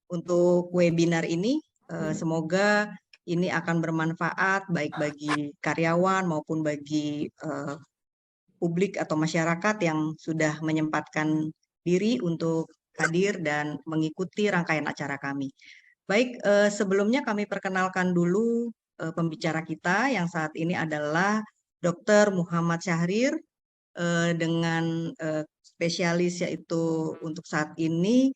untuk webinar ini. Semoga ini akan bermanfaat baik bagi karyawan maupun bagi publik atau masyarakat yang sudah menyempatkan diri untuk hadir dan mengikuti rangkaian acara kami. Baik, sebelumnya kami perkenalkan dulu pembicara kita yang saat ini adalah Dr. Muhammad Syahrir dengan spesialis yaitu untuk saat ini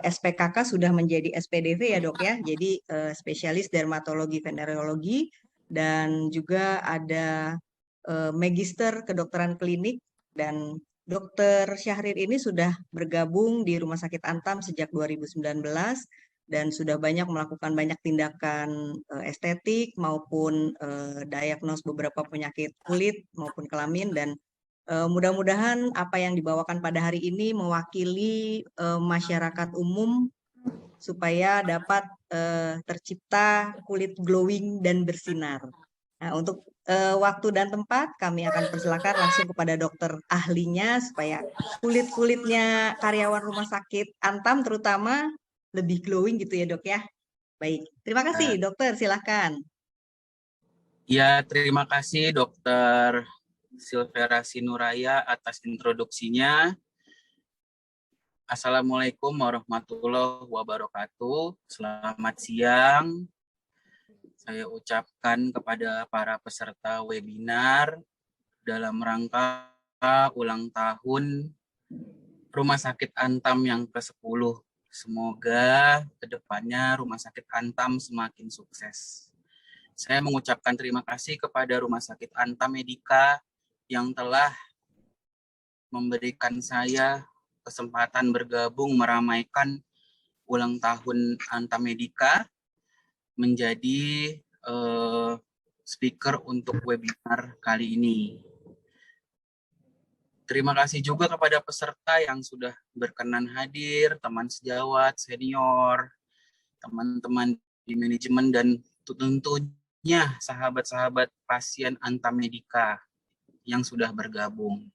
SPKK sudah menjadi SPDV ya dok ya, jadi spesialis dermatologi venerologi dan juga ada magister kedokteran klinik. Dan Dokter Syahrir ini sudah bergabung di Rumah Sakit Antam sejak 2019 dan sudah banyak melakukan banyak tindakan estetik maupun diagnos beberapa penyakit kulit maupun kelamin. Dan mudah-mudahan apa yang dibawakan pada hari ini mewakili masyarakat umum supaya dapat tercipta kulit glowing dan bersinar. Nah, untuk waktu dan tempat kami akan persilakan langsung kepada dokter ahlinya supaya kulit-kulitnya karyawan rumah sakit Antam terutama lebih glowing gitu ya dok ya. Baik, terima kasih dokter, silahkan. Ya, terima kasih Dokter Silvera Sinuraya atas introduksinya. Assalamualaikum warahmatullahi wabarakatuh. Selamat siang. Saya ucapkan kepada para peserta webinar dalam rangka ulang tahun Rumah Sakit Antam yang ke-10. Semoga kedepannya Rumah Sakit Antam semakin sukses. Saya mengucapkan terima kasih kepada Rumah Sakit Antam Medika yang telah memberikan saya kesempatan bergabung meramaikan ulang tahun Antam Medika menjadi speaker untuk webinar kali ini. Terima kasih juga kepada peserta yang sudah berkenan hadir, teman sejawat, senior, teman-teman di manajemen, dan tentunya sahabat-sahabat pasien Antam Medika yang sudah bergabung.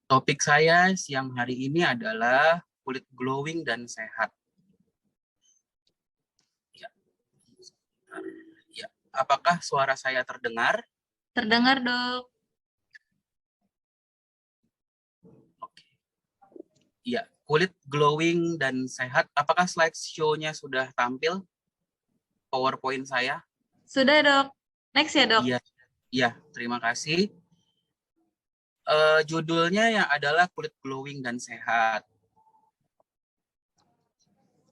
Topik saya siang hari ini adalah kulit glowing dan sehat. Ya, apakah suara saya terdengar? Terdengar, Dok. Oke. Ya, kulit glowing dan sehat. Apakah slideshow-nya sudah tampil? PowerPoint saya? Sudah, Dok. Next ya, Dok? Iya, terima kasih. Judulnya yang adalah kulit glowing dan sehat.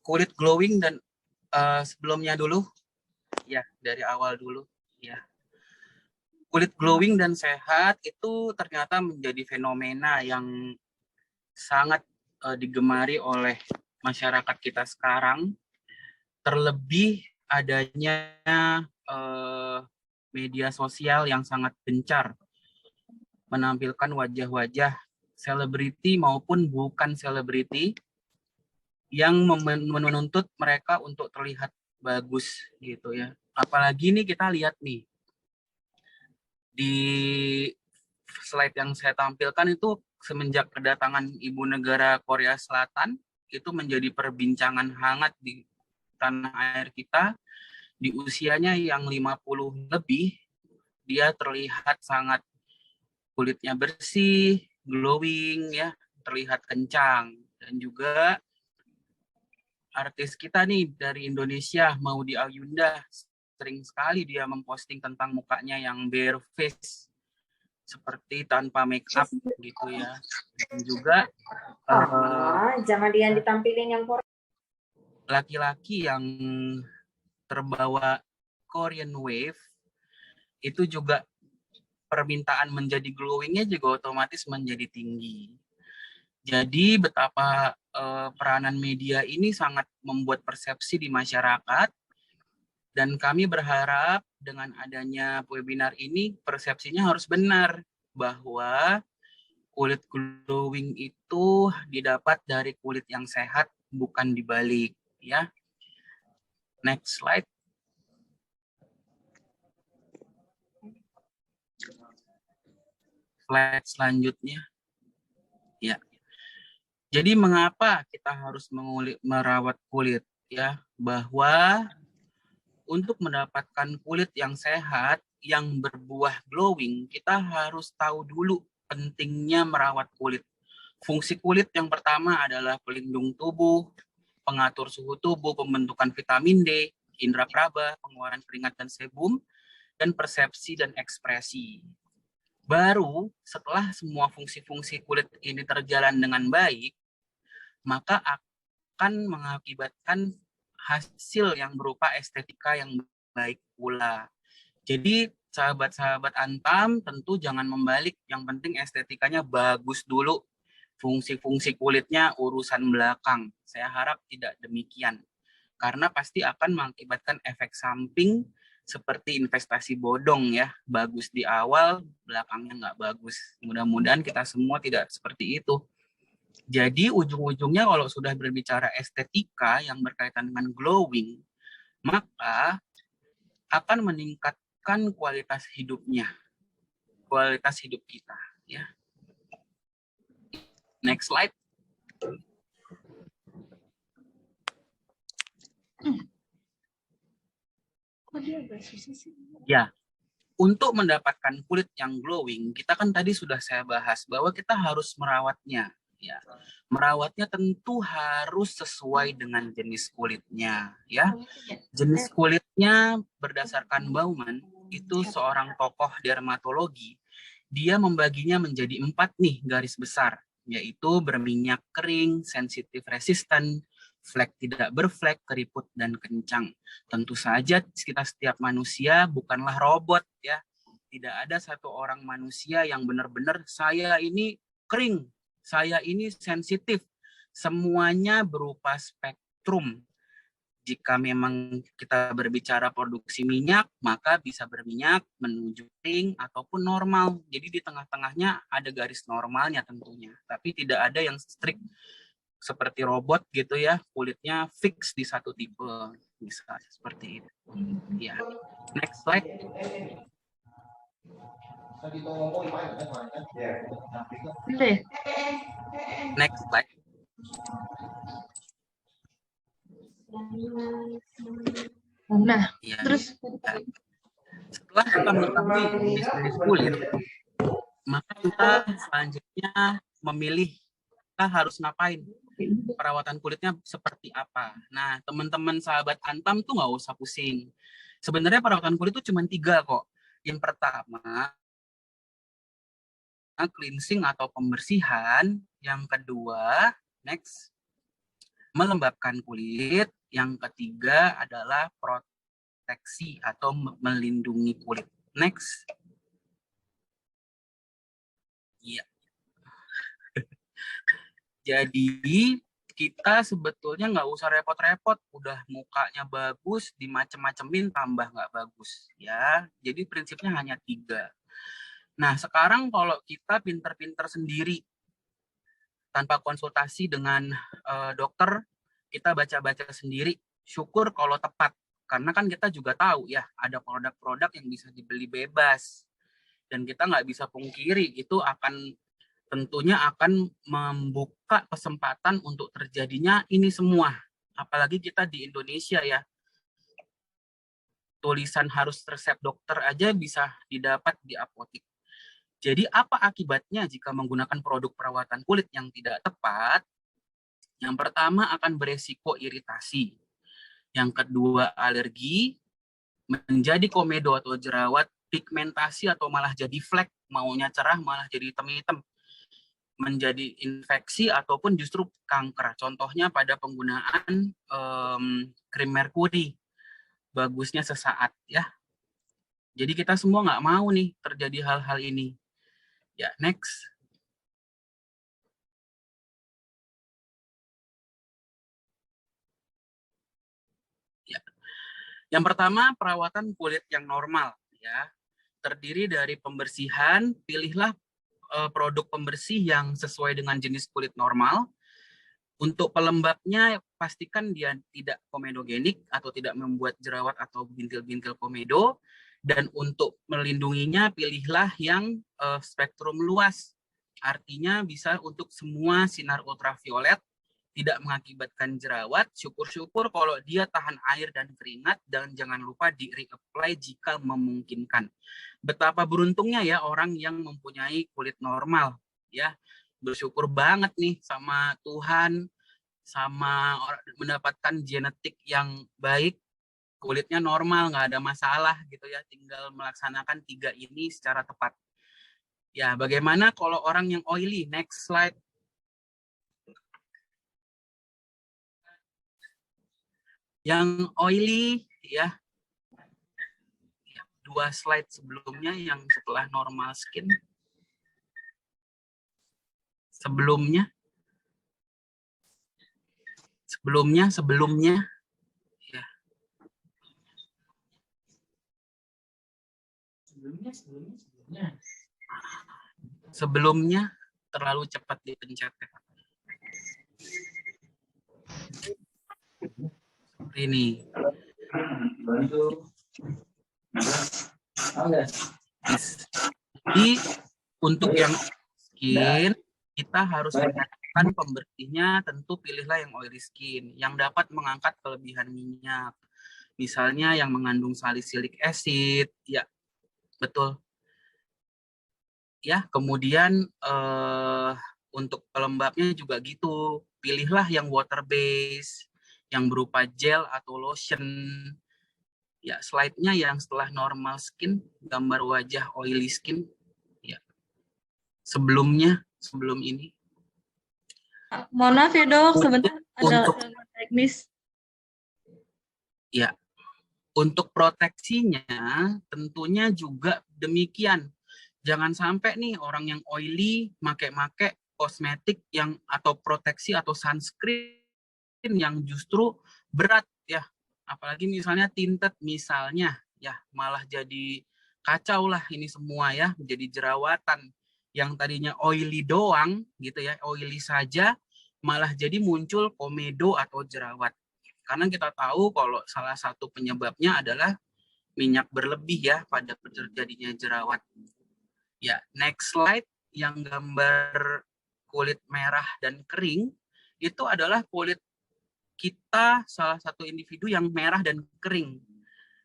Kulit glowing dan sebelumnya dulu, ya dari awal dulu, ya. Kulit glowing dan sehat itu ternyata menjadi fenomena yang sangat digemari oleh masyarakat kita sekarang, terlebih adanya media sosial yang sangat gencar menampilkan wajah-wajah selebriti maupun bukan selebriti yang menuntut mereka untuk terlihat bagus gitu ya. Apalagi nih kita lihat nih di slide yang saya tampilkan itu semenjak kedatangan Ibu Negara Korea Selatan itu menjadi perbincangan hangat di tanah air kita. Di usianya yang 50 lebih, dia terlihat sangat kulitnya bersih, glowing ya, terlihat kencang. Dan juga artis kita nih dari Indonesia, Maudy Ayunda, sering sekali dia memposting tentang mukanya yang bare face, seperti tanpa make up gitu ya. Dan juga jangan dia ditampilin yang laki-laki yang terbawa Korean Wave itu juga permintaan menjadi glowingnya juga otomatis menjadi tinggi. Jadi betapa peranan media ini sangat membuat persepsi di masyarakat, dan kami berharap dengan adanya webinar ini persepsinya harus benar bahwa kulit glowing itu didapat dari kulit yang sehat, bukan dibalik ya. Next slide. Slide selanjutnya. Ya. Jadi mengapa kita harus merawat kulit? ya bahwa untuk mendapatkan kulit yang sehat, yang berbuah glowing, kita harus tahu dulu pentingnya merawat kulit. Fungsi kulit yang pertama adalah pelindung tubuh, pengatur suhu tubuh, pembentukan vitamin D, indera praba, pengeluaran keringat dan sebum, dan persepsi dan ekspresi. Baru setelah semua fungsi-fungsi kulit ini terjalan dengan baik, maka akan mengakibatkan hasil yang berupa estetika yang baik pula. Jadi sahabat-sahabat Antam tentu jangan membalik, yang penting estetikanya bagus dulu. Fungsi-fungsi kulitnya urusan belakang. Saya harap tidak demikian. Karena pasti akan mengakibatkan efek samping seperti investasi bodong ya. Bagus di awal, belakangnya nggak bagus. Mudah-mudahan kita semua tidak seperti itu. Jadi ujung-ujungnya kalau sudah berbicara estetika yang berkaitan dengan glowing, maka akan meningkatkan kualitas hidupnya, kualitas hidup kita. Ya. Next slide. Ya, untuk mendapatkan kulit yang glowing, kita kan tadi sudah saya bahas bahwa kita harus merawatnya. Ya, merawatnya tentu harus sesuai dengan jenis kulitnya. Ya, jenis kulitnya berdasarkan Bauman itu seorang tokoh dermatologi. Dia membaginya menjadi 4 nih garis besar, yaitu berminyak kering, sensitif resisten, flek tidak berflek, keriput, dan kencang. Tentu saja kita setiap manusia bukanlah robot ya. Tidak ada satu orang manusia yang benar-benar saya ini kering, saya ini sensitif. Semuanya berupa spektrum. Jika memang kita berbicara produksi minyak, maka bisa berminyak, menuju kering, ataupun normal. Jadi di tengah-tengahnya ada garis normalnya tentunya. Tapi tidak ada yang strict seperti robot gitu ya, kulitnya fix di satu tipe. Bisa seperti itu. Ya. Next slide. Next slide. Nah, Ya. terus Setelah kita mengetahui jenis kulit, maka kita selanjutnya memilih kita harus ngapain, perawatan kulitnya seperti apa. Nah, teman-teman sahabat Antam tuh nggak usah pusing. Sebenarnya perawatan kulit itu cuma 3 kok. Yang pertama, cleansing atau pembersihan. Yang kedua, next, melembabkan kulit. Yang ketiga adalah proteksi atau melindungi kulit. Next. Iya. Jadi kita sebetulnya nggak usah repot-repot, udah mukanya bagus, dimacem-macemin tambah nggak bagus ya. Jadi prinsipnya hanya 3. Nah sekarang kalau kita pinter-pinter sendiri tanpa konsultasi dengan dokter, kita baca-baca sendiri, syukur kalau tepat. Karena kan kita juga tahu ya, ada produk-produk yang bisa dibeli bebas. Dan kita nggak bisa pungkiri, itu tentunya akan membuka kesempatan untuk terjadinya ini semua. Apalagi kita di Indonesia ya. Tulisan harus resep dokter aja bisa didapat di apotik. Jadi apa akibatnya jika menggunakan produk perawatan kulit yang tidak tepat? Yang pertama akan beresiko iritasi. Yang kedua alergi, menjadi komedo atau jerawat, pigmentasi atau malah jadi flek, maunya cerah malah jadi hitam-hitam, menjadi infeksi ataupun justru kanker. Contohnya pada penggunaan krim merkuri, bagusnya sesaat ya. Jadi kita semua nggak mau nih terjadi hal-hal ini. Ya, next. Ya. Yang pertama, perawatan kulit yang normal ya. Terdiri dari pembersihan, pilihlah produk pembersih yang sesuai dengan jenis kulit normal. Untuk pelembabnya, pastikan dia tidak komedogenik atau tidak membuat jerawat atau bintil-bintil komedo. Dan untuk melindunginya, pilihlah yang spektrum luas. Artinya bisa untuk semua sinar ultraviolet, tidak mengakibatkan jerawat, syukur-syukur kalau dia tahan air dan keringat, dan jangan lupa di reapply jika memungkinkan. Betapa beruntungnya ya orang yang mempunyai kulit normal, ya. Bersyukur banget nih sama Tuhan, sama mendapatkan genetik yang baik, kulitnya normal, nggak ada masalah gitu ya, tinggal melaksanakan 3 ini secara tepat. Ya, bagaimana kalau orang yang oily? Next slide. Yang oily ya, 2 slide sebelumnya yang setelah normal skin. Sebelumnya ya. Sebelumnya terlalu cepat dipencet. Ini. Jadi untuk yang skin kita harus perhatikan pembersihnya, tentu pilihlah yang oily skin yang dapat mengangkat kelebihan minyak. Misalnya yang mengandung salicylic acid, ya betul. Ya, kemudian untuk pelembabnya juga gitu. Pilihlah yang water base, yang berupa gel atau lotion. Ya, slide-nya yang setelah normal skin, gambar wajah oily skin. Ya. Sebelum ini. Mohon maaf ya dok, sebentar ada gangguan teknis. Ya, untuk proteksinya tentunya juga demikian. Jangan sampai nih orang yang oily make kosmetik yang atau proteksi atau sunscreen yang justru berat ya. Apalagi misalnya tinted misalnya ya, malah jadi kacau lah ini semua ya, menjadi jerawatan. Yang tadinya oily doang gitu ya, oily saja malah jadi muncul komedo atau jerawat. Karena kita tahu kalau salah satu penyebabnya adalah minyak berlebih ya pada terjadinya jerawat. Ya, next slide yang gambar kulit merah dan kering itu adalah kulit kita salah satu individu yang merah dan kering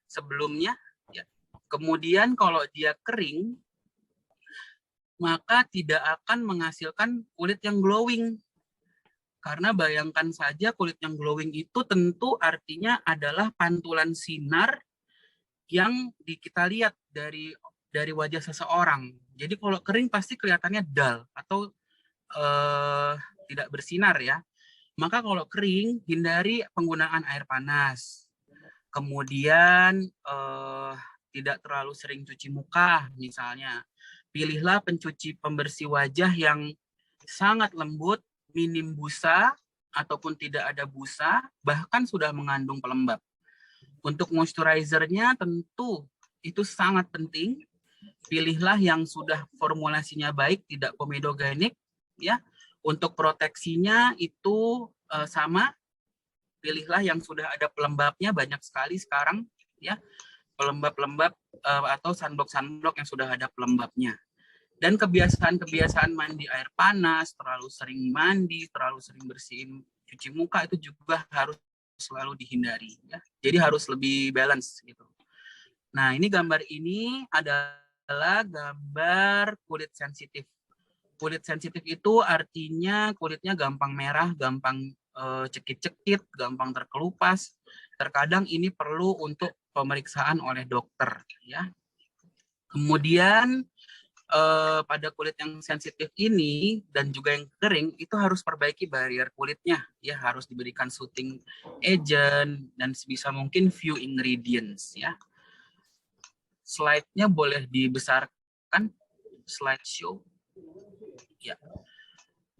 sebelumnya. Ya. Kemudian kalau dia kering maka tidak akan menghasilkan kulit yang glowing. Karena bayangkan saja kulit yang glowing itu tentu artinya adalah pantulan sinar yang kita lihat dari wajah seseorang. Jadi kalau kering pasti kelihatannya dull atau tidak bersinar ya. Maka kalau kering hindari penggunaan air panas. Kemudian tidak terlalu sering cuci muka misalnya. Pilihlah pencuci pembersih wajah yang sangat lembut, minim busa ataupun tidak ada busa, bahkan sudah mengandung pelembab. Untuk moisturizer-nya tentu itu sangat penting. Pilihlah yang sudah formulasinya baik, tidak komedogenik ya. Untuk proteksinya itu sama. Pilihlah yang sudah ada pelembabnya, banyak sekali sekarang ya. Pelembab-pelembab atau sunblock yang sudah ada pelembabnya. Dan kebiasaan mandi air panas, terlalu sering mandi, terlalu sering bersihin cuci muka itu juga harus selalu dihindari ya. Jadi harus lebih balance gitu. Nah, ini gambar ini adalah gambar kulit sensitif. Kulit sensitif itu artinya kulitnya gampang merah, gampang cekit-cekit, gampang terkelupas. Terkadang ini perlu untuk pemeriksaan oleh dokter ya. Kemudian pada kulit yang sensitif ini dan juga yang kering itu harus perbaiki barrier kulitnya ya, harus diberikan soothing agent dan sebisa mungkin few ingredients ya. Slide-nya boleh dibesarkan, slideshow ya.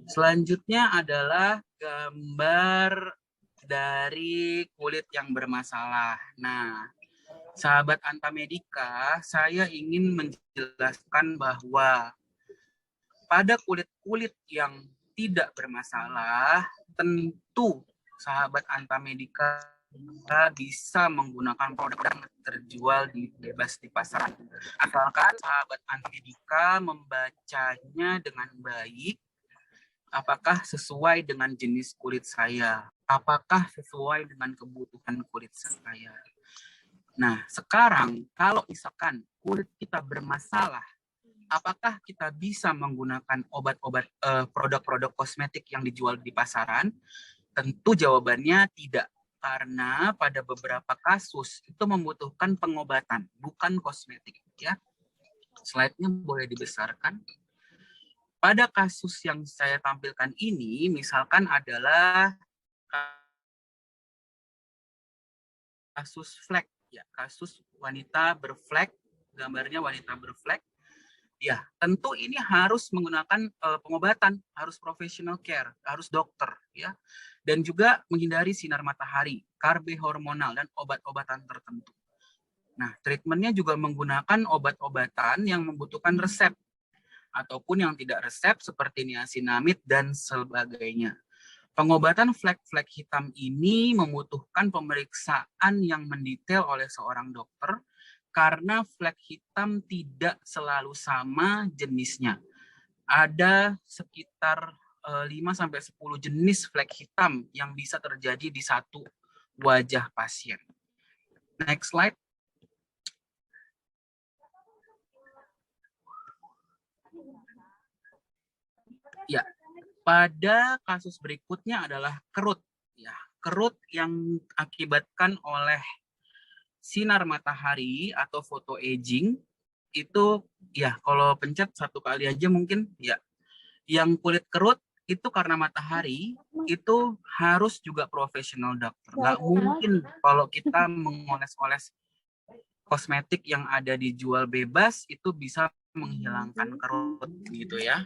Selanjutnya adalah gambar dari kulit yang bermasalah. Nah, sahabat Antamedica, saya ingin menjelaskan bahwa pada kulit-kulit yang tidak bermasalah, tentu sahabat Antamedica bisa menggunakan produk yang terjual bebas di pasaran. Asalkan sahabat Antamedica membacanya dengan baik, apakah sesuai dengan jenis kulit saya? Apakah sesuai dengan kebutuhan kulit saya? Nah, sekarang kalau misalkan kulit kita bermasalah, apakah kita bisa menggunakan obat-obat, produk-produk kosmetik yang dijual di pasaran? Tentu jawabannya tidak. Karena pada beberapa kasus itu membutuhkan pengobatan, bukan kosmetik. Ya, slide-nya boleh dibesarkan. Pada kasus yang saya tampilkan ini, misalkan adalah kasus flek, ya, kasus wanita berflek, gambarnya wanita berflek. Ya, tentu ini harus menggunakan pengobatan, harus professional care, harus dokter, ya, dan juga menghindari sinar matahari, karbe hormonal dan obat-obatan tertentu. Nah, treatmentnya juga menggunakan obat-obatan yang membutuhkan resep ataupun yang tidak resep seperti niacinamide dan sebagainya. Pengobatan flek-flek hitam ini membutuhkan pemeriksaan yang mendetail oleh seorang dokter karena flek hitam tidak selalu sama jenisnya. Ada sekitar 5-10 jenis flek hitam yang bisa terjadi di satu wajah pasien. Next slide. Ya, pada kasus berikutnya adalah kerut. Ya, kerut yang akibatkan oleh sinar matahari atau photo aging itu, ya, kalau pencet satu kali aja mungkin, ya. Yang kulit kerut itu karena matahari itu harus juga profesional dokter. Nggak mungkin kalau kita mengoles-oles kosmetik yang ada dijual bebas itu bisa menghilangkan kerut gitu ya.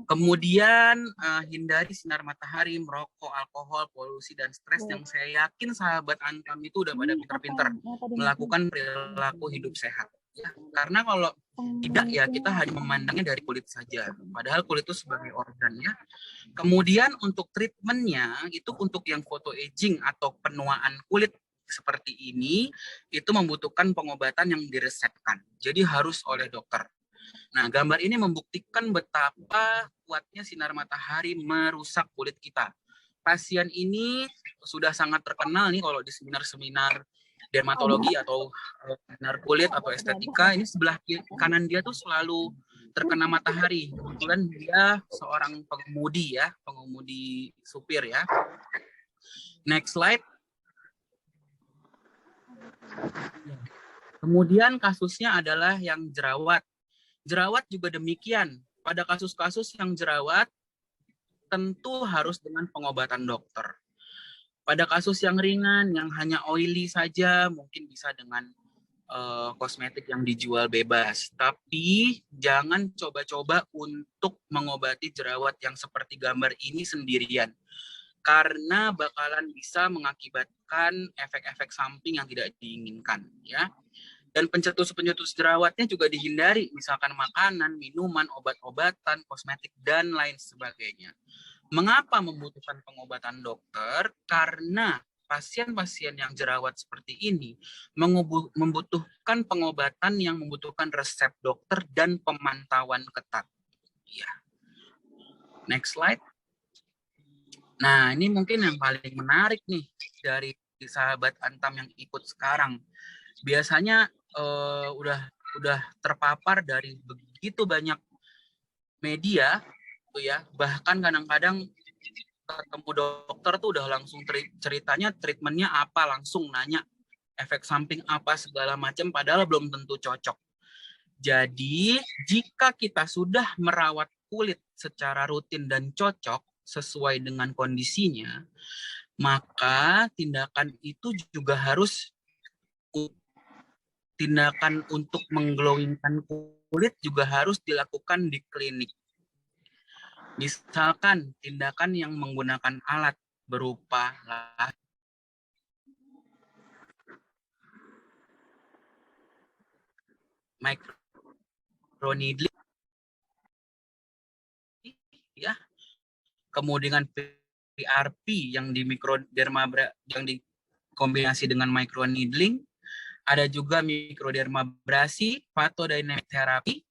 Kemudian hindari sinar matahari, merokok, alkohol, polusi, dan stres yang saya yakin sahabat Antam itu udah pada pintar-pintar melakukan perilaku hidup sehat. Ya, karena kalau tidak ya kita hanya memandangnya dari kulit saja. Padahal kulit itu sebagai organ ya. Kemudian untuk treatmentnya itu untuk yang photo aging atau penuaan kulit seperti ini itu membutuhkan pengobatan yang diresepkan. Jadi harus oleh dokter. Nah, gambar ini membuktikan betapa kuatnya sinar matahari merusak kulit kita. Pasien ini sudah sangat terkenal nih kalau di seminar-seminar dermatologi atau seminar kulit atau estetika. Ini sebelah kanan dia tuh selalu terkena matahari. Kebetulan dia seorang pengemudi ya, pengemudi supir ya. Next slide. Kemudian kasusnya adalah yang jerawat. Jerawat juga demikian. Pada kasus-kasus yang jerawat, tentu harus dengan pengobatan dokter. Pada kasus yang ringan, yang hanya oily saja, mungkin bisa dengan kosmetik yang dijual bebas. Tapi jangan coba-coba untuk mengobati jerawat yang seperti gambar ini sendirian. Karena bakalan bisa mengakibatkan efek-efek samping yang tidak diinginkan. Ya. Dan pencetus-pencetus jerawatnya juga dihindari, misalkan makanan, minuman, obat-obatan, kosmetik, dan lain sebagainya. Mengapa membutuhkan pengobatan dokter? Karena pasien-pasien yang jerawat seperti ini membutuhkan pengobatan yang membutuhkan resep dokter dan pemantauan ketat. Ya. Next slide. Nah, ini mungkin yang paling menarik nih dari sahabat Antam yang ikut sekarang. Biasanya udah terpapar dari begitu banyak media tuh ya, bahkan kadang-kadang ketemu dokter tuh udah langsung ceritanya treatmentnya apa, langsung nanya efek samping apa segala macam, padahal belum tentu cocok. Jadi jika kita sudah merawat kulit secara rutin dan cocok sesuai dengan kondisinya, maka tindakan itu juga harus tindakan untuk mengglowingkan kulit juga harus dilakukan di klinik. Misalkan tindakan yang menggunakan alat berupa microneedling, ya, kemudian PRP yang di yang dikombinasi dengan microneedling. Ada juga mikrodermabrasi, photodynamic therapy.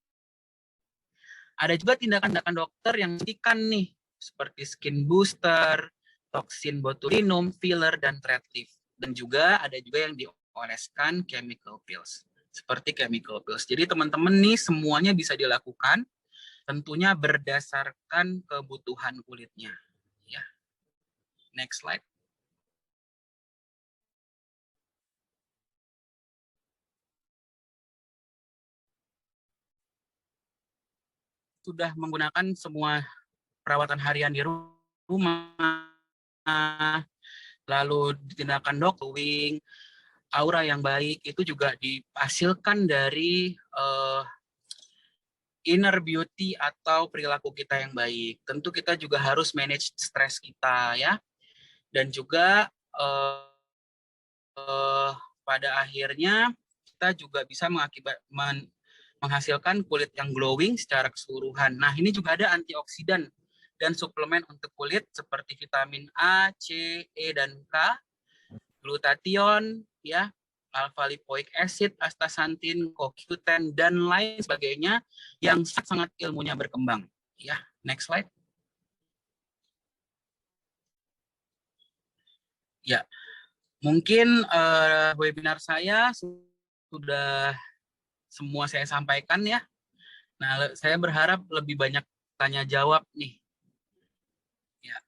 Ada juga tindakan-tindakan dokter yang suntikan nih, seperti skin booster, toksin botulinum, filler, dan thread lift. Dan juga ada juga yang dioleskan chemical pills, seperti chemical pills. Jadi teman-teman nih semuanya bisa dilakukan, tentunya berdasarkan kebutuhan kulitnya. Ya. Next slide. Sudah menggunakan semua perawatan harian di rumah, lalu tindakan doing, aura yang baik itu juga dihasilkan dari inner beauty atau perilaku kita yang baik. Tentu kita juga harus manage stres kita ya, dan juga pada akhirnya kita juga bisa menghasilkan kulit yang glowing secara keseluruhan. Nah, ini juga ada antioksidan dan suplemen untuk kulit seperti vitamin A, C, E, dan K, glutathione, ya, alpha lipoic acid, astaxanthin, CoQ10, dan lain sebagainya yang sangat ilmunya berkembang. Ya, next slide. Ya, mungkin webinar saya sudah semua saya sampaikan ya. Nah, saya berharap lebih banyak tanya jawab nih. Ya.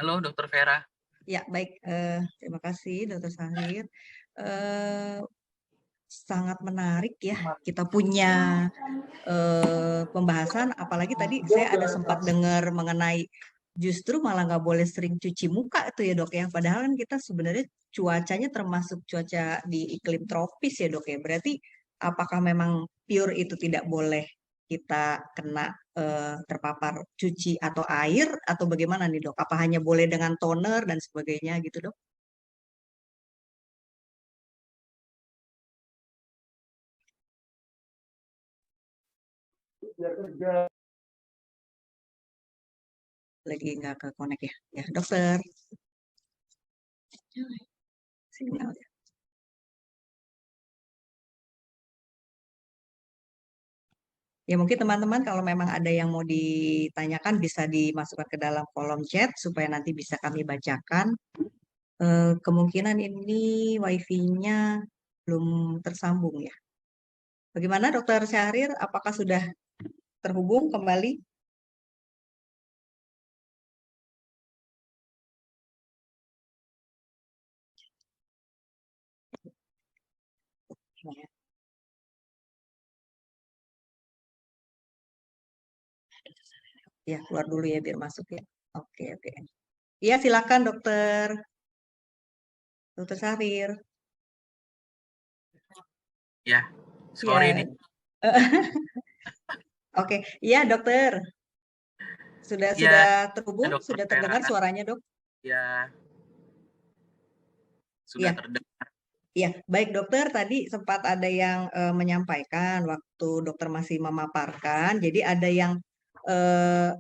Halo, Dr. Vera. Ya, baik. Terima kasih, Dr. Syahrir. Sangat menarik ya. Kita punya pembahasan, apalagi tadi saya ada sempat dengar mengenai justru malah nggak boleh sering cuci muka itu ya dok ya. Padahal kan kita sebenarnya cuacanya termasuk cuaca di iklim tropis ya dok ya. Berarti apakah memang pure itu tidak boleh kita kena terpapar cuci atau air atau bagaimana nih dok? Apa hanya boleh dengan toner dan sebagainya gitu dok? Lagi nggak ke connect ya? Ya dokter. Sinyal. Ya mungkin teman-teman kalau memang ada yang mau ditanyakan bisa dimasukkan ke dalam kolom chat supaya nanti bisa kami bacakan. Kemungkinan ini wifi-nya belum tersambung ya. Bagaimana Dokter Syahrir? Apakah sudah terhubung kembali? Ya, keluar dulu ya biar masuk ya. Oke, oke. Iya, silakan dokter. Dokter Syahrir. Ya, sorry Ya. nih. Oke, iya dokter. Sudah terhubung, Dokter sudah terdengar Vera. suaranya dok? Ya, sudah Iya. terdengar. Ya, baik dokter. Tadi sempat ada yang menyampaikan waktu dokter masih memaparkan. Jadi ada yang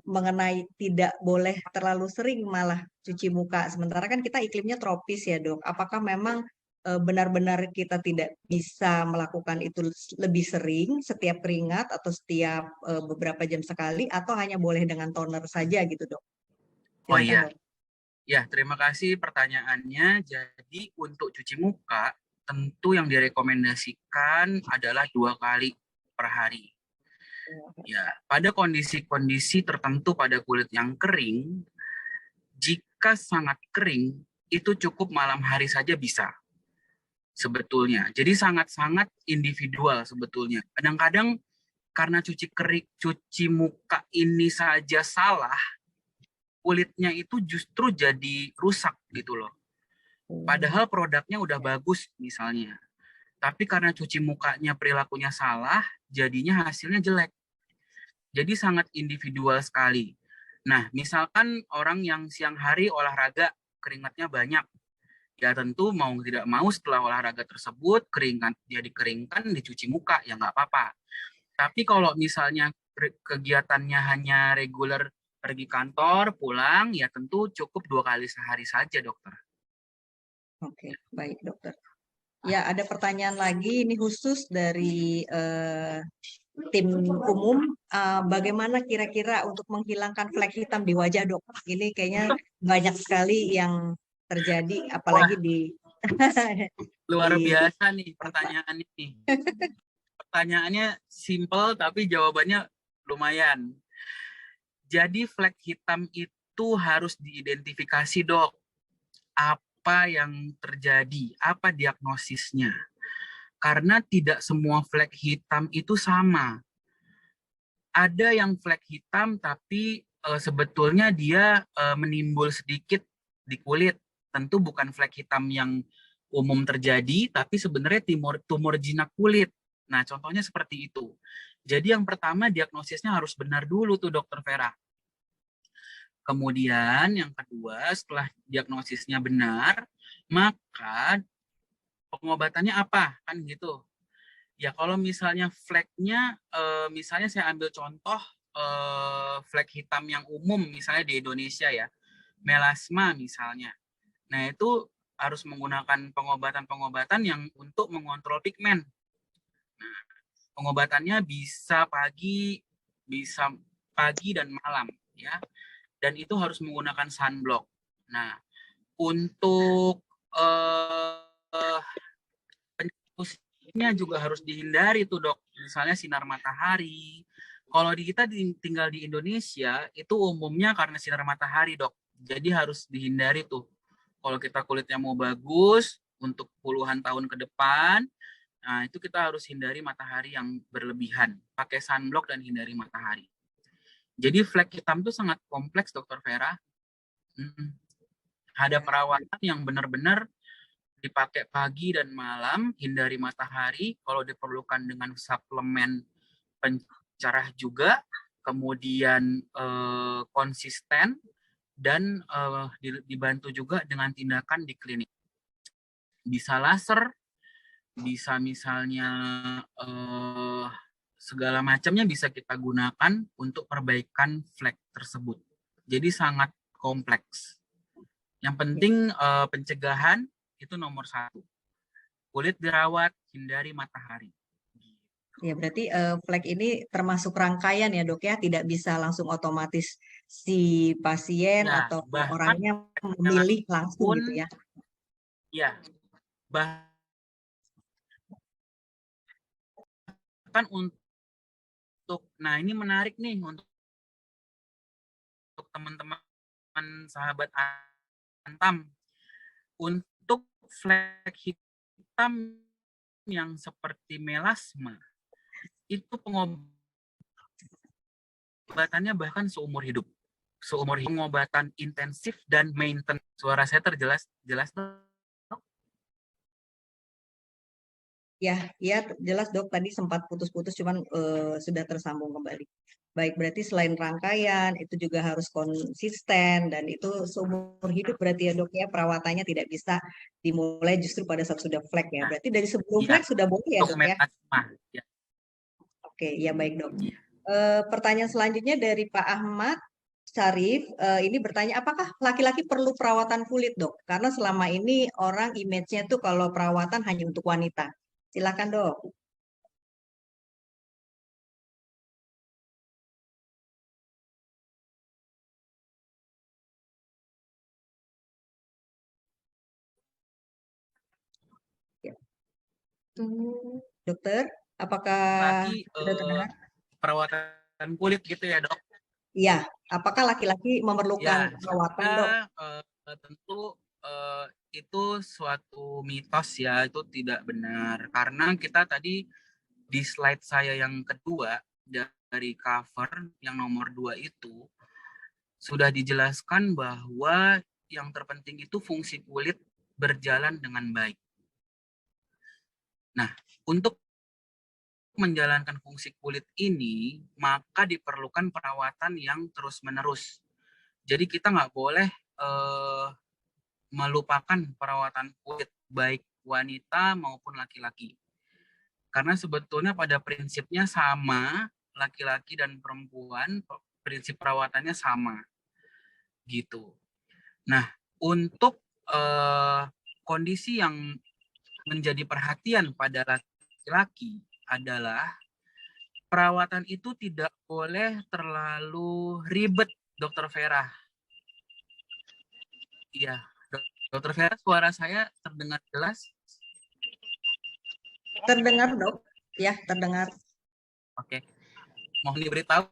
mengenai tidak boleh terlalu sering malah cuci muka. Sementara kan kita iklimnya tropis ya dok. Apakah memang benar-benar kita tidak bisa melakukan itu lebih sering setiap keringat atau setiap beberapa jam sekali atau hanya boleh dengan toner saja gitu dok? Oh Silakan iya. dok. Ya, terima kasih pertanyaannya. Jadi untuk cuci muka, tentu yang direkomendasikan adalah 2 kali per hari. Ya, pada kondisi-kondisi tertentu pada kulit yang kering, jika sangat kering, itu cukup malam hari saja bisa sebetulnya. Jadi sangat-sangat individual sebetulnya. Kadang-kadang karena cuci muka ini saja salah, kulitnya itu justru jadi rusak gitu loh. Padahal produknya udah bagus misalnya. Tapi karena cuci mukanya perilakunya salah, jadinya hasilnya jelek. Jadi sangat individual sekali. Nah, misalkan orang yang siang hari olahraga, keringatnya banyak. Ya tentu mau tidak mau setelah olahraga tersebut, dia dikeringkan, dicuci muka, ya nggak apa-apa. Tapi kalau misalnya kegiatannya hanya reguler pergi kantor, pulang, ya tentu cukup 2 kali sehari saja, dokter. Oke, baik dokter. Ya, ada pertanyaan lagi. Ini khusus dari tim umum. Bagaimana kira-kira untuk menghilangkan flek hitam di wajah, Dok? Ini kayaknya banyak sekali yang terjadi, apalagi di Luar di biasa nih pertanyaan ini. Pertanyaannya simple tapi jawabannya lumayan. Jadi flek hitam itu harus diidentifikasi, Dok. Apa yang terjadi? Apa diagnosisnya? Karena tidak semua flek hitam itu sama. Ada yang flek hitam tapi sebetulnya dia menimbul sedikit di kulit. Tentu bukan flek hitam yang umum terjadi, tapi sebenarnya tumor jinak kulit. Nah, contohnya seperti itu. Jadi yang pertama diagnosisnya harus benar dulu tuh, Dokter Vera. Kemudian yang kedua, setelah diagnosisnya benar, maka pengobatannya apa? Kan gitu. Ya kalau misalnya fleknya, misalnya saya ambil contoh flek hitam yang umum misalnya di Indonesia ya, melasma misalnya. Nah itu harus menggunakan pengobatan-pengobatan yang untuk mengontrol pigmen. Nah, pengobatannya bisa pagi dan malam ya, dan itu harus menggunakan sunblock. Nah untuk penyakitnya juga harus dihindari tuh, Dok. Misalnya sinar matahari. Kalau kita tinggal di Indonesia, itu umumnya karena sinar matahari, Dok. Jadi harus dihindari tuh. Kalau kita kulitnya mau bagus untuk puluhan tahun ke depan, nah itu kita harus hindari matahari yang berlebihan. Pakai sunblock dan hindari matahari. Jadi flek hitam itu sangat kompleks, Dokter Vera. Ada perawatan yang benar-benar dipakai pagi dan malam, hindari matahari, kalau diperlukan dengan suplemen pencerah juga, kemudian konsisten, dan dibantu juga dengan tindakan di klinik. Bisa laser, bisa misalnya segala macamnya bisa kita gunakan untuk perbaikan flek tersebut. Jadi sangat kompleks. Yang penting pencegahan itu nomor 1. Kulit dirawat, hindari matahari. Ya, berarti flek ini termasuk rangkaian ya, Dok ya, tidak bisa langsung otomatis si pasien Ya, atau bahkan orangnya memilih langsung pun, gitu ya. ya, bahkan untuk, nah ini menarik nih untuk teman-teman sahabat Antam. Untuk flek hitam yang seperti melasma, itu pengobatannya bahkan seumur hidup. Seumur hidup, pengobatan intensif dan maintenance. Suara saya terjelas jelas, Dok? Ya, ya jelas, Dok. Tadi sempat putus-putus, cuman sudah tersambung kembali. Baik, berarti selain rangkaian, itu juga harus konsisten, dan itu seumur hidup berarti ya, Dok ya, perawatannya tidak bisa dimulai justru pada saat sudah flek ya. Nah, Berarti dari sebelum iya, flek sudah boleh ya, untuk Dok ya? melasma. Ya. Oke, ya baik, Dok. Iya. Pertanyaan selanjutnya dari Pak Ahmad Syarif, ini bertanya, apakah laki-laki perlu perawatan kulit, Dok? Karena selama ini orang image-nya tuh kalau perawatan hanya untuk wanita. Silakan, Dok. Ya. Dokter, apakah Lagi sudah terdengar? perawatan kulit gitu ya, Dok? Iya, apakah laki-laki memerlukan Ya, perawatan, Dok? tentu itu suatu mitos ya, itu tidak benar. Karena kita tadi di slide saya yang kedua dari cover yang nomor 2 itu sudah dijelaskan bahwa yang terpenting itu fungsi kulit berjalan dengan baik. Nah, untuk menjalankan fungsi kulit ini, maka diperlukan perawatan yang terus-menerus. Jadi kita nggak boleh melupakan perawatan kulit, baik wanita maupun laki-laki. Karena sebetulnya pada prinsipnya sama, laki-laki dan perempuan, prinsip perawatannya sama. Gitu. Nah, untuk kondisi yang menjadi perhatian pada laki-laki adalah perawatan itu tidak boleh terlalu ribet, Dokter Vera. Iya, Dokter Vera, suara saya terdengar jelas? Terdengar, Dok? Ya, terdengar. Oke. Mohon diberitahu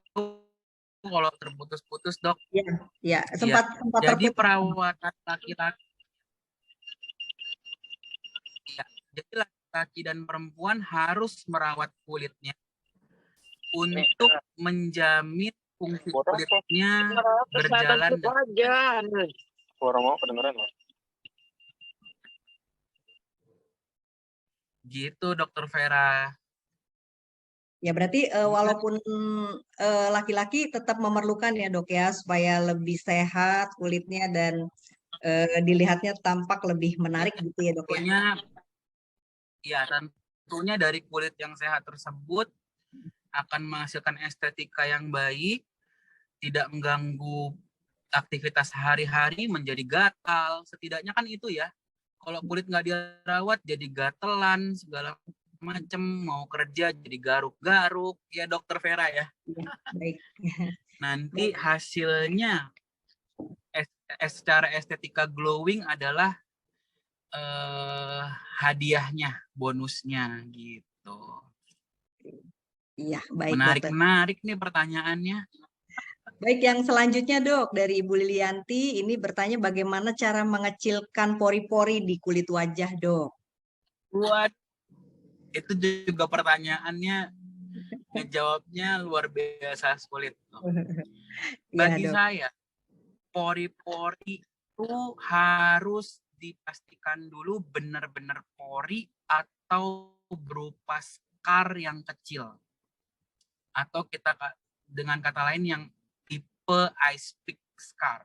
kalau terputus-putus, Dok. Ya, ya, Iya. sempat Jadi terputus. perawatan laki-laki, ya, jadi laki-laki dan perempuan harus merawat kulitnya untuk menjamin fungsi kulitnya berjalan dengan baik. Suara mau kedengeran loh. Gitu, Dokter Vera. Ya, berarti walaupun laki-laki tetap memerlukan ya, Dok ya, supaya lebih sehat kulitnya dan dilihatnya tampak lebih menarik gitu ya, Dok ya. Tentunya dari kulit yang sehat tersebut akan menghasilkan estetika yang baik, tidak mengganggu aktivitas sehari-hari, menjadi gatal. Setidaknya kan itu ya. Kalau kulit nggak dirawat jadi gatelan, segala macam, mau kerja jadi garuk-garuk. Ya, Dokter Vera ya. Ya, baik. Nanti hasilnya secara estetika glowing adalah hadiahnya, bonusnya gitu. Iya, baik, Dokter. Menarik nih pertanyaannya. Baik, yang selanjutnya, Dok, dari Ibu Lilianti ini bertanya bagaimana cara mengecilkan pori-pori di kulit wajah, Dok. Buat itu juga pertanyaannya, ngejawabnya luar biasa sulit. Bagi saya, pori-pori itu harus dipastikan dulu benar-benar pori atau berupa scar yang kecil. Atau kita dengan kata lain yang tipe ice pick scar.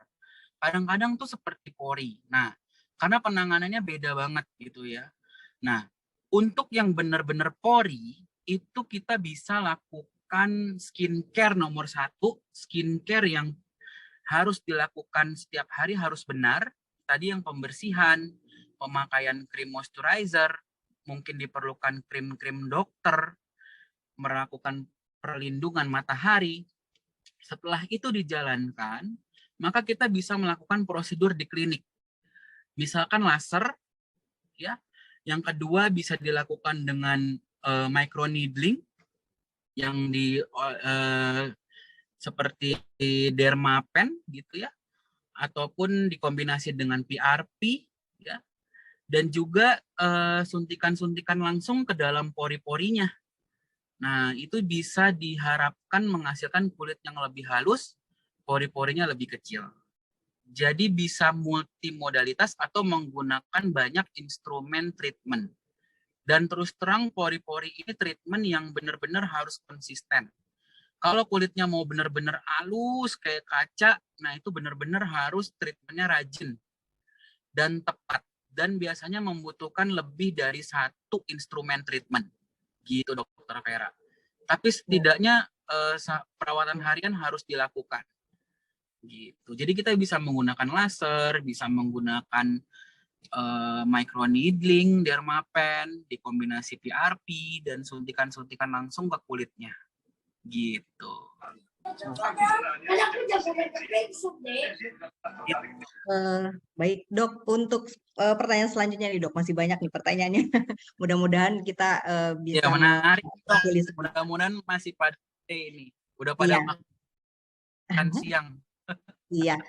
Kadang-kadang tuh seperti pori. Nah, karena penanganannya beda banget gitu ya. Nah, untuk yang benar-benar pori, itu kita bisa lakukan skincare nomor 1. Skincare yang harus dilakukan setiap hari harus benar. Tadi yang pembersihan, pemakaian krim moisturizer, mungkin diperlukan krim-krim dokter, melakukan perlindungan matahari. Setelah itu dijalankan, maka kita bisa melakukan prosedur di klinik. Misalkan laser, ya. Yang kedua bisa dilakukan dengan microneedling yang seperti dermapen gitu ya, ataupun dikombinasi dengan PRP ya, dan juga suntikan-suntikan langsung ke dalam pori-porinya. Nah, itu bisa diharapkan menghasilkan kulit yang lebih halus, pori-porinya lebih kecil. Jadi bisa multimodalitas atau menggunakan banyak instrumen treatment. Dan terus terang pori-pori ini treatment yang benar-benar harus konsisten. Kalau kulitnya mau benar-benar halus kayak kaca, nah itu benar-benar harus treatmentnya rajin dan tepat. Dan biasanya membutuhkan lebih dari 1 instrumen treatment. Gitu, Dokter Vera. Tapi setidaknya perawatan harian harus dilakukan. Gitu. Jadi kita bisa menggunakan laser, bisa menggunakan microneedling, dermapen, dikombinasi PRP dan suntikan-suntikan langsung ke kulitnya. Gitu. Baik, Dok. Untuk pertanyaan selanjutnya nih, Dok, masih banyak nih pertanyaannya. Mudah-mudahan kita bisa ya, menarik. Mudah-mudahan masih pada ini, udah pada makan siang. Iya,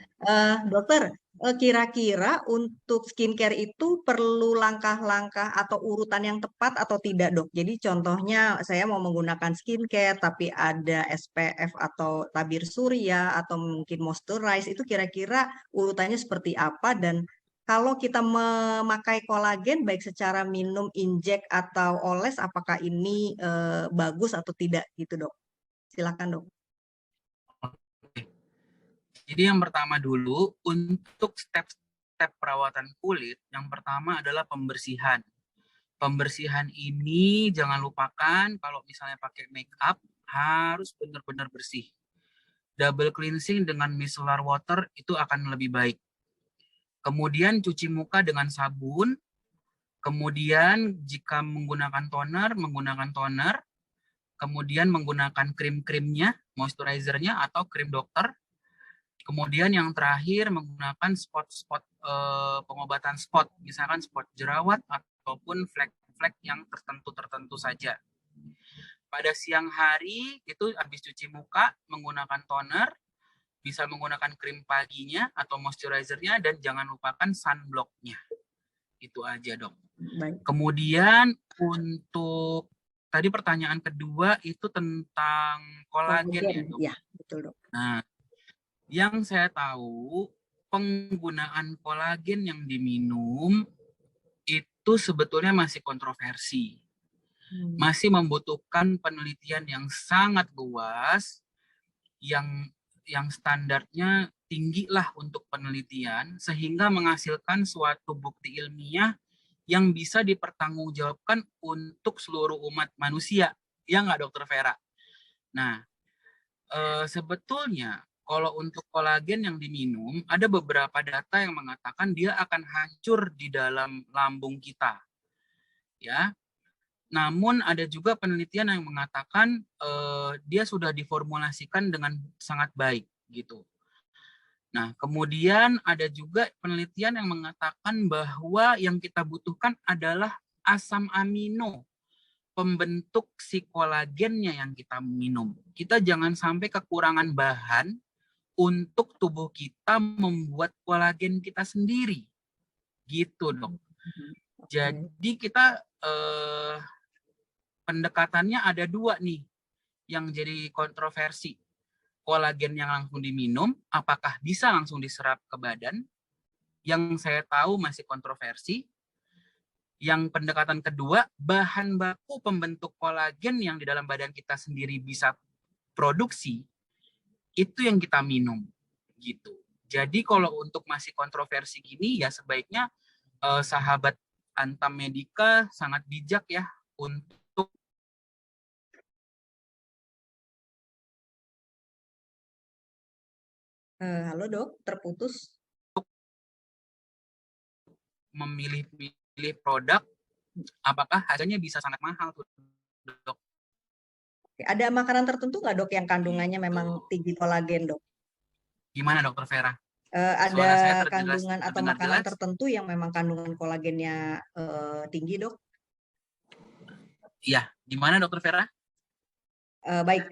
Dokter, kira-kira untuk skincare itu perlu langkah-langkah atau urutan yang tepat atau tidak, Dok? Jadi contohnya saya mau menggunakan skincare tapi ada SPF atau tabir surya atau mungkin moisturize, itu kira-kira urutannya seperti apa? Dan kalau kita memakai kolagen baik secara minum, injek atau oles, apakah ini bagus atau tidak gitu, Dok? Silakan, Dok. Jadi yang pertama dulu, untuk step-step perawatan kulit, yang pertama adalah pembersihan. Pembersihan ini jangan lupakan kalau misalnya pakai make up, harus benar-benar bersih. Double cleansing dengan micellar water itu akan lebih baik. Kemudian cuci muka dengan sabun, Kemudian jika menggunakan toner, kemudian menggunakan krim-krimnya, moisturizer-nya atau krim dokter. Kemudian yang terakhir menggunakan spot-spot pengobatan spot, misalkan spot jerawat ataupun flek-flek yang tertentu saja. Pada siang hari itu habis cuci muka menggunakan toner, bisa menggunakan krim paginya atau moisturizer-nya, dan jangan lupakan sunblock-nya. Itu aja, Dok. Baik. Kemudian untuk tadi pertanyaan kedua itu tentang kolagen ya, Dok. Ya, betul, Dok. Nah, yang saya tahu penggunaan kolagen yang diminum itu sebetulnya masih kontroversi. Masih membutuhkan penelitian yang sangat luas, yang standarnya tinggi lah untuk penelitian, sehingga menghasilkan suatu bukti ilmiah yang bisa dipertanggungjawabkan untuk seluruh umat manusia. Ya nggak, Dokter Vera? Nah, sebetulnya kalau untuk kolagen yang diminum, ada beberapa data yang mengatakan dia akan hancur di dalam lambung kita. Ya, namun ada juga penelitian yang mengatakan dia sudah diformulasikan dengan sangat baik gitu. Nah, kemudian ada juga penelitian yang mengatakan bahwa yang kita butuhkan adalah asam amino pembentuk si kolagennya yang kita minum. Kita jangan sampai kekurangan bahan untuk tubuh kita membuat kolagen kita sendiri. Gitu, Dok. Jadi kita pendekatannya ada dua nih yang jadi kontroversi. Kolagen yang langsung diminum, apakah bisa langsung diserap ke badan? Yang saya tahu masih kontroversi. Yang pendekatan kedua, bahan baku pembentuk kolagen yang di dalam badan kita sendiri bisa produksi, itu yang kita minum. Gitu. Jadi kalau untuk masih kontroversi gini, ya sebaiknya sahabat Antam Medika sangat bijak ya untuk halo, Dok, terputus. memilih produk, apakah harganya bisa sangat mahal tuh, Dok? Ada makanan tertentu nggak, Dok, yang kandungannya memang tinggi kolagen, Dok? Gimana, Dokter Vera? Ada kandungan atau makanan tertentu yang memang kandungan kolagennya tinggi, Dok? Iya, gimana, Dokter Vera? Baik.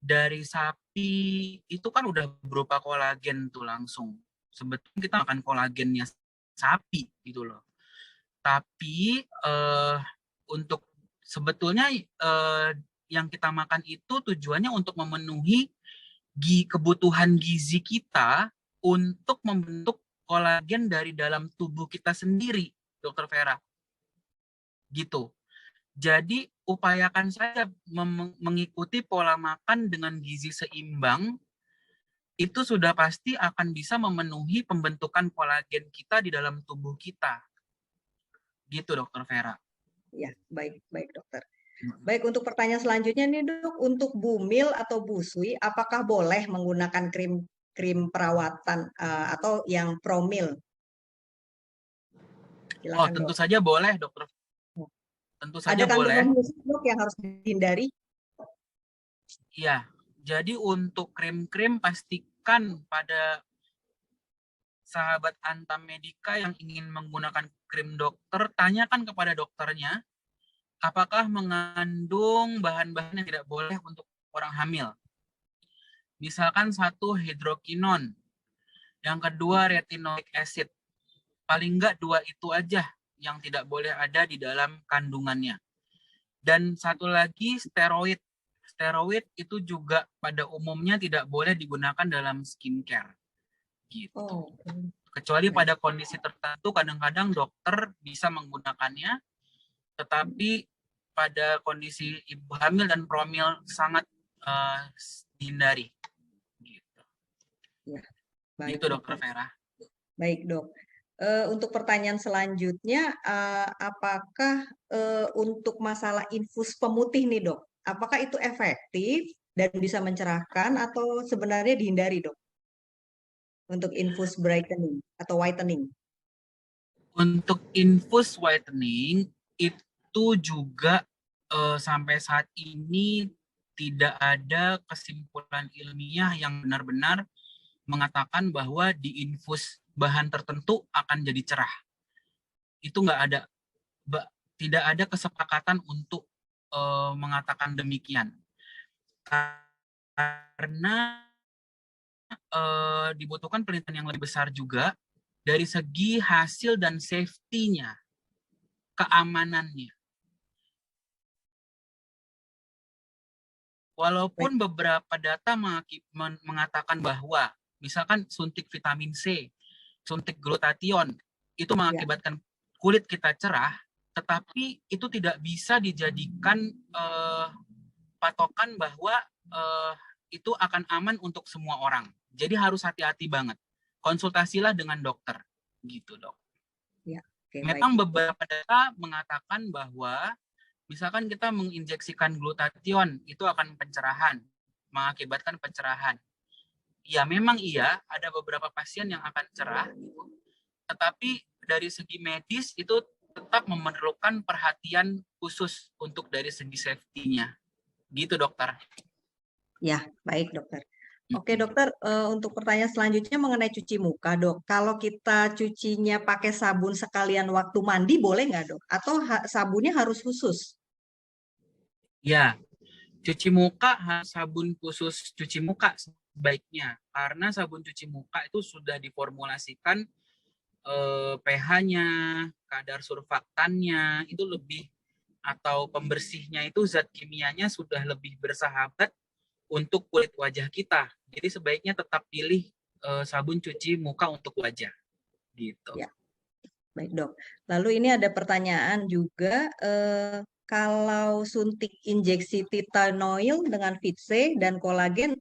Dari sapi itu kan udah berupa kolagen tuh langsung. Sebetulnya kita makan kolagennya sapi gitu loh. Tapi untuk sebetulnya yang kita makan itu tujuannya untuk memenuhi kebutuhan gizi kita untuk membentuk kolagen dari dalam tubuh kita sendiri, Dokter Vera. Gitu. Jadi upayakan saja mengikuti pola makan dengan gizi seimbang, itu sudah pasti akan bisa memenuhi pembentukan kolagen kita di dalam tubuh kita. Gitu, Dokter Vera. Ya, baik, Dokter. Baik, untuk pertanyaan selanjutnya nih, Dok, untuk bumil atau busui, apakah boleh menggunakan krim perawatan atau yang promil? Silakan, tentu saja boleh, Dokter. Tentu saja ada boleh. Ada kandungan khusus, Dok, yang harus dihindari? Iya, jadi untuk krim-krim pastikan pada sahabat Antam Medika yang ingin menggunakan krim dokter, tanyakan kepada dokternya apakah mengandung bahan-bahan yang tidak boleh untuk orang hamil. Misalkan satu hidrokinon, yang kedua retinoic acid. Paling enggak dua itu aja yang tidak boleh ada di dalam kandungannya. Dan satu lagi steroid. Steroid itu juga pada umumnya tidak boleh digunakan dalam skincare. Gitu. Kecuali pada kondisi tertentu kadang-kadang dokter bisa menggunakannya, tetapi pada kondisi ibu hamil dan promil sangat dihindari. Gitu. Ya, baik, Gitu Dokter Vera. Baik dok. Untuk pertanyaan selanjutnya, apakah untuk masalah infus pemutih nih dok, apakah itu efektif dan bisa mencerahkan atau sebenarnya dihindari dok? Untuk infus brightening atau whitening. Untuk infus whitening itu juga sampai saat ini tidak ada kesimpulan ilmiah yang benar-benar mengatakan bahwa di infus bahan tertentu akan jadi cerah. Itu nggak ada, tidak ada kesepakatan untuk mengatakan demikian. Karena dibutuhkan penelitian yang lebih besar juga dari segi hasil dan safety-nya, keamanannya. Walaupun beberapa data mengatakan bahwa misalkan suntik vitamin C, suntik glutathione, itu mengakibatkan kulit kita cerah, tetapi itu tidak bisa dijadikan patokan bahwa itu akan aman untuk semua orang. Jadi harus hati-hati banget. Konsultasilah dengan dokter, gitu dok. Ya, memang beberapa data mengatakan bahwa misalkan kita menginjeksikan glutathione itu akan pencerahan, mengakibatkan pencerahan. Ya memang iya, ada beberapa pasien yang akan cerah, tetapi dari segi medis itu tetap memerlukan perhatian khusus untuk dari segi safety-nya. Gitu dokter. Ya, baik dokter. Oke dokter, untuk pertanyaan selanjutnya mengenai cuci muka dok. Kalau kita cucinya pakai sabun sekalian waktu mandi boleh nggak dok? Atau sabunnya harus khusus? Ya, cuci muka sabun khusus cuci muka sebaiknya. Karena sabun cuci muka itu sudah diformulasikan pH-nya, kadar surfaktannya itu lebih, atau pembersihnya itu zat kimianya sudah lebih bersahabat untuk kulit wajah kita. Jadi sebaiknya tetap pilih sabun cuci muka untuk wajah. Gitu. Ya, baik dok. Lalu ini ada pertanyaan juga, kalau suntik injeksi titanoil dengan Vitse dan kolagen,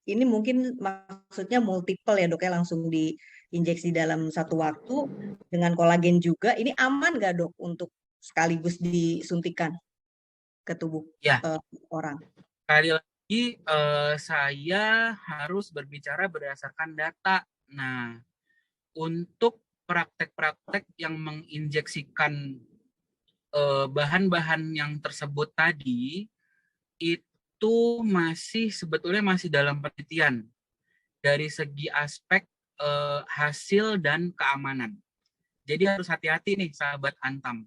ini mungkin maksudnya multiple ya dok ya, langsung diinjeksi dalam satu waktu dengan kolagen juga, ini aman nggak dok untuk sekaligus disuntikan ke tubuh orang? Sekali lagi saya harus berbicara berdasarkan data. Nah, untuk praktek-praktek yang menginjeksikan bahan-bahan yang tersebut tadi itu sebetulnya masih dalam penelitian dari segi aspek hasil dan keamanan. Jadi harus hati-hati nih sahabat Antam,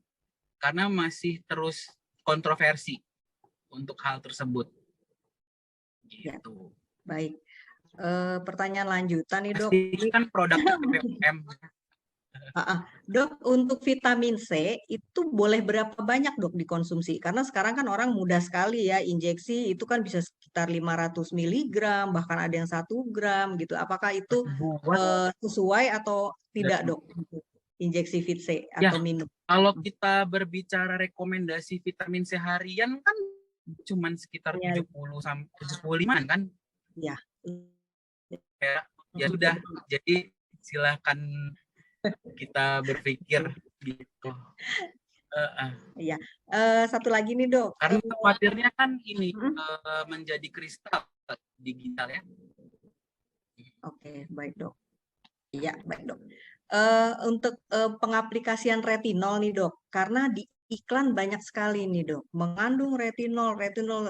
karena masih terus kontroversi untuk hal tersebut. Gitu. Ya, baik. Pertanyaan lanjutan nih dok. Ini kan produknya BPOM. Dok, untuk vitamin C itu boleh berapa banyak dok dikonsumsi? Karena sekarang kan orang mudah sekali ya injeksi, itu kan bisa sekitar 500 mg, bahkan ada yang 1 gram gitu. Apakah itu sesuai atau tidak dok? Injeksi Vit C atau minum? Kalau kita berbicara rekomendasi vitamin C harian kan cuma sekitar 70 sampai 75 kan? Ya. Ya sudah, jadi silakan kita berpikir gitu. Iya. Satu lagi nih dok. Karena khawatirnya kan ini menjadi kristal digital ya. Oke, baik dok. Iya, baik dok. Untuk pengaplikasian retinol nih dok, karena di iklan banyak sekali nih dok, mengandung retinol.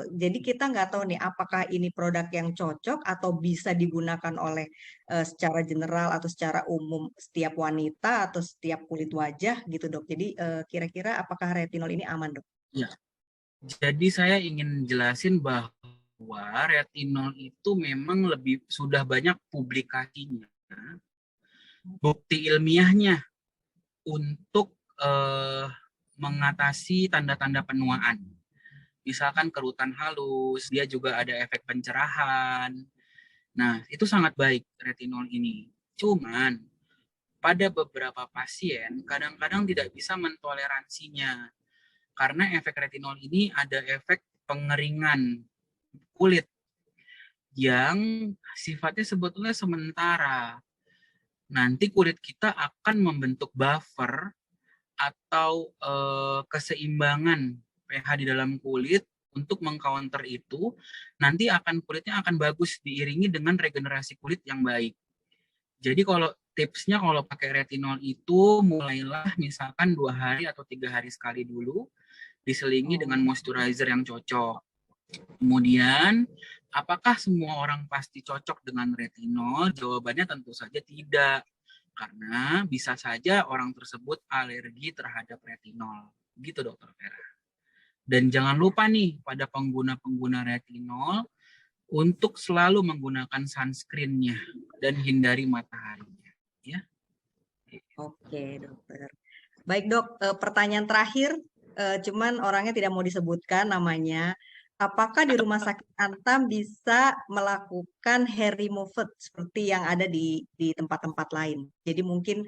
Jadi kita nggak tahu nih apakah ini produk yang cocok atau bisa digunakan oleh secara general atau secara umum setiap wanita atau setiap kulit wajah gitu dok. Jadi kira-kira apakah retinol ini aman dok? Ya. Jadi saya ingin jelasin bahwa retinol itu memang sudah banyak publikasinya, bukti ilmiahnya untuk mengatasi tanda-tanda penuaan. Misalkan kerutan halus, dia juga ada efek pencerahan. Nah, itu sangat baik retinol ini. Cuman, pada beberapa pasien kadang-kadang tidak bisa mentoleransinya. Karena efek retinol ini ada efek pengeringan kulit yang sifatnya sebetulnya sementara. Nanti kulit kita akan membentuk buffer atau keseimbangan pH di dalam kulit untuk mengcounter itu. Nanti kulitnya akan bagus diiringi dengan regenerasi kulit yang baik. Jadi kalau tipsnya kalau pakai retinol itu mulailah misalkan 2 hari atau 3 hari sekali dulu, diselingi dengan moisturizer yang cocok. Kemudian, apakah semua orang pasti cocok dengan retinol? Jawabannya tentu saja tidak. Karena bisa saja orang tersebut alergi terhadap retinol. Gitu, Dokter Vera. Dan jangan lupa nih, pada pengguna-pengguna retinol, untuk selalu menggunakan sunscreen-nya dan hindari mataharinya. Ya. Oke, dokter. Baik, Dok. Pertanyaan terakhir, cuman orangnya tidak mau disebutkan namanya. Apakah di Rumah Sakit Antam bisa melakukan hair removal seperti yang ada di tempat-tempat lain? Jadi mungkin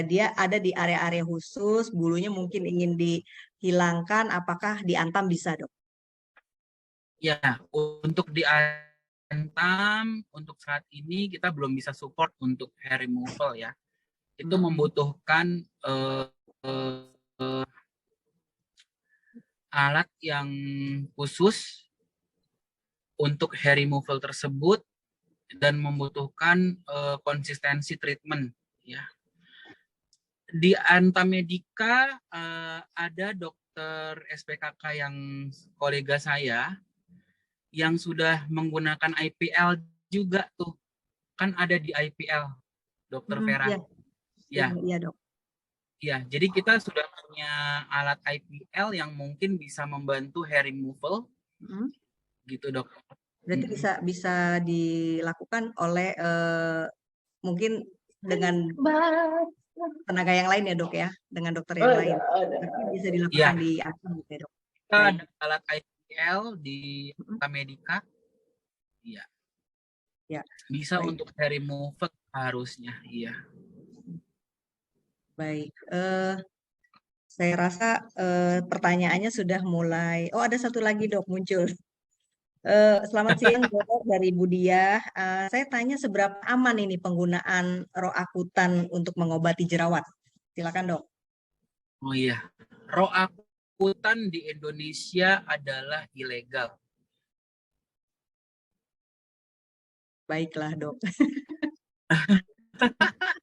dia ada di area-area khusus, bulunya mungkin ingin dihilangkan. Apakah di Antam bisa, Dok? Ya, untuk di Antam, untuk saat ini kita belum bisa support untuk hair removal ya. Itu membutuhkan alat yang khusus untuk hair removal tersebut dan membutuhkan konsistensi treatment ya. Di Antam Medika ada dokter SPKK yang kolega saya yang sudah menggunakan IPL juga tuh. Kan ada di IPL, Dokter Vera. Iya, Dok. Ya, jadi kita sudah punya alat IPL yang mungkin bisa membantu hair removal. Gitu, Dok. Berarti bisa dilakukan oleh mungkin dengan tenaga yang lain ya, Dok ya, dengan dokter yang lain. Berarti bisa dilakukan di Antam gitu ya, Dok. Kita ada alat IPL di Antam Medika. Iya. Ya. Bisa baik. Untuk hair removal harusnya, iya. Baik, saya rasa pertanyaannya sudah mulai. Oh, ada satu lagi, Dok, muncul. Selamat siang, Dok, dari Budia. Saya tanya seberapa aman ini penggunaan Roakutan untuk mengobati jerawat? Silakan, Dok. Oh iya, Roakutan di Indonesia adalah ilegal. Baiklah, Dok.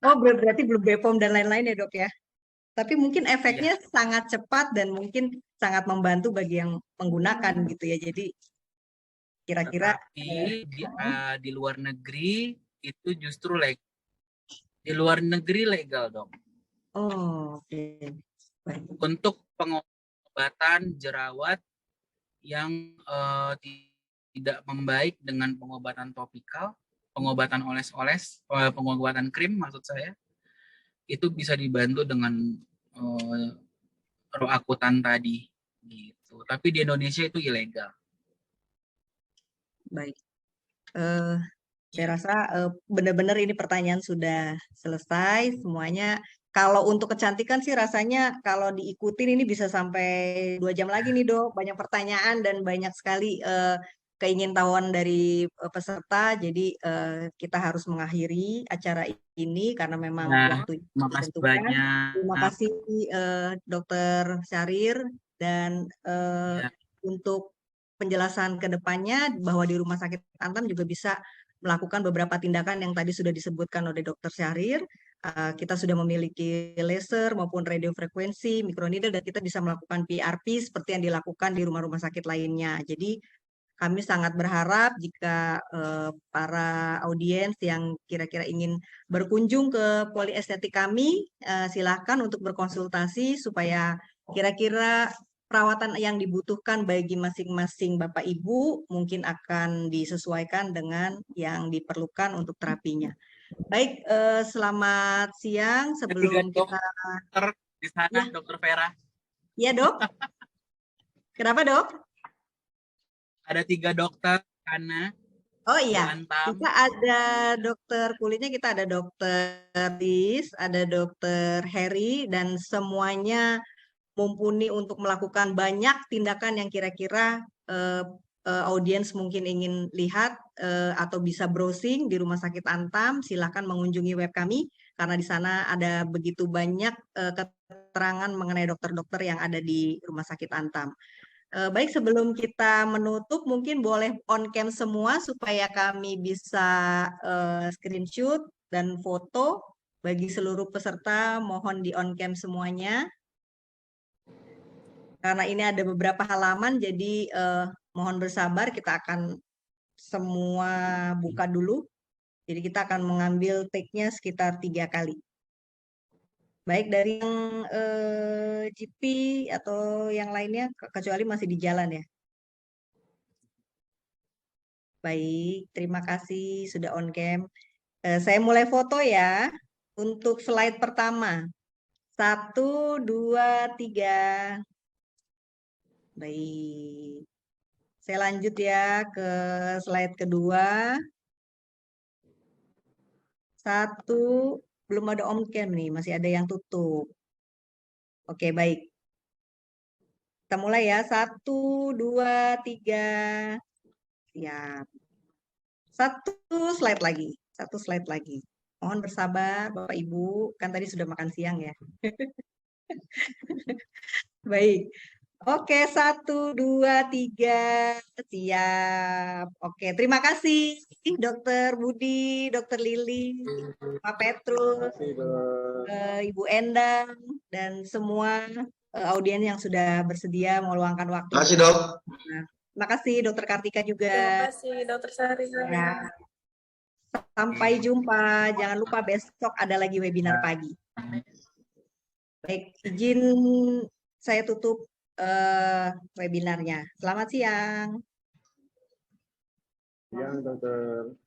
Oh, berarti belum BPOM dan lain-lain ya, Dok ya? Tapi mungkin efeknya sangat cepat dan mungkin sangat membantu bagi yang menggunakan gitu ya. Jadi kira-kira di luar negeri itu justru legal. Di luar negeri legal, Dok. Oh, oke. Untuk pengobatan jerawat yang tidak membaik dengan pengobatan topikal, pengobatan oles-oles, pengobatan krim maksud saya, itu bisa dibantu dengan Roakutan tadi gitu. Tapi di Indonesia itu ilegal. Baik. Saya rasa benar-benar ini pertanyaan sudah selesai semuanya. Kalau untuk kecantikan sih rasanya kalau diikutin ini bisa sampai 2 jam lagi nih, Dok. Banyak pertanyaan dan banyak sekali keingintahuan dari peserta. Jadi kita harus mengakhiri acara ini karena memang waktu ditentukan. Terima kasih Dokter Syahrir dan untuk penjelasan ke depannya bahwa di Rumah Sakit Antam juga bisa melakukan beberapa tindakan yang tadi sudah disebutkan oleh Dokter Syahrir. Kita sudah memiliki laser maupun radiofrekuensi, mikroneedle, dan kita bisa melakukan PRP seperti yang dilakukan di rumah-rumah sakit lainnya. Jadi kami sangat berharap jika para audiens yang kira-kira ingin berkunjung ke poliestetik kami, silakan untuk berkonsultasi supaya kira-kira perawatan yang dibutuhkan bagi masing-masing Bapak Ibu mungkin akan disesuaikan dengan yang diperlukan untuk terapinya. Baik, selamat siang. Sebelum kita di sana, Dokter Vera. Iya, Dok. Kenapa, Dok? Ada 3 dokter karena oh iya, kita ada dokter kulitnya, kita ada Dokter Liz, ada Dokter Harry, dan semuanya mumpuni untuk melakukan banyak tindakan yang kira-kira audiens mungkin ingin lihat atau bisa browsing di Rumah Sakit Antam, silakan mengunjungi web kami karena di sana ada begitu banyak keterangan mengenai dokter-dokter yang ada di Rumah Sakit Antam. Baik, sebelum kita menutup, mungkin boleh on cam semua supaya kami bisa screenshot dan foto. Bagi seluruh peserta, mohon di on cam semuanya. Karena ini ada beberapa halaman, jadi mohon bersabar, kita akan semua buka dulu. Jadi kita akan mengambil take-nya sekitar 3 kali. Baik dari yang GP atau yang lainnya, kecuali masih di jalan ya. Baik, terima kasih sudah on cam. Saya mulai foto ya. Untuk slide pertama. 1, 2, 3. Baik. Saya lanjut ya ke slide kedua. 1, belum ada on cam nih, masih ada yang tutup. Oke, baik. Kita mulai ya. 1, 2, 3. Siap. 1 slide lagi. 1 slide lagi. Mohon bersabar Bapak Ibu, kan tadi sudah makan siang ya. Baik. Oke, 1, 2, 3. Siap. Oke, terima kasih Dokter Budi, Dokter Lili, Pak Petrus, Ibu Endang, dan semua audiens yang sudah bersedia meluangkan waktu. Terima kasih, Dok. Terima kasih Dokter Kartika juga. Terima kasih, Dokter Sari. Ya. Sampai jumpa. Jangan lupa besok ada lagi webinar pagi. Baik, izin saya tutup webinarnya. Selamat siang. Siang, Dokter.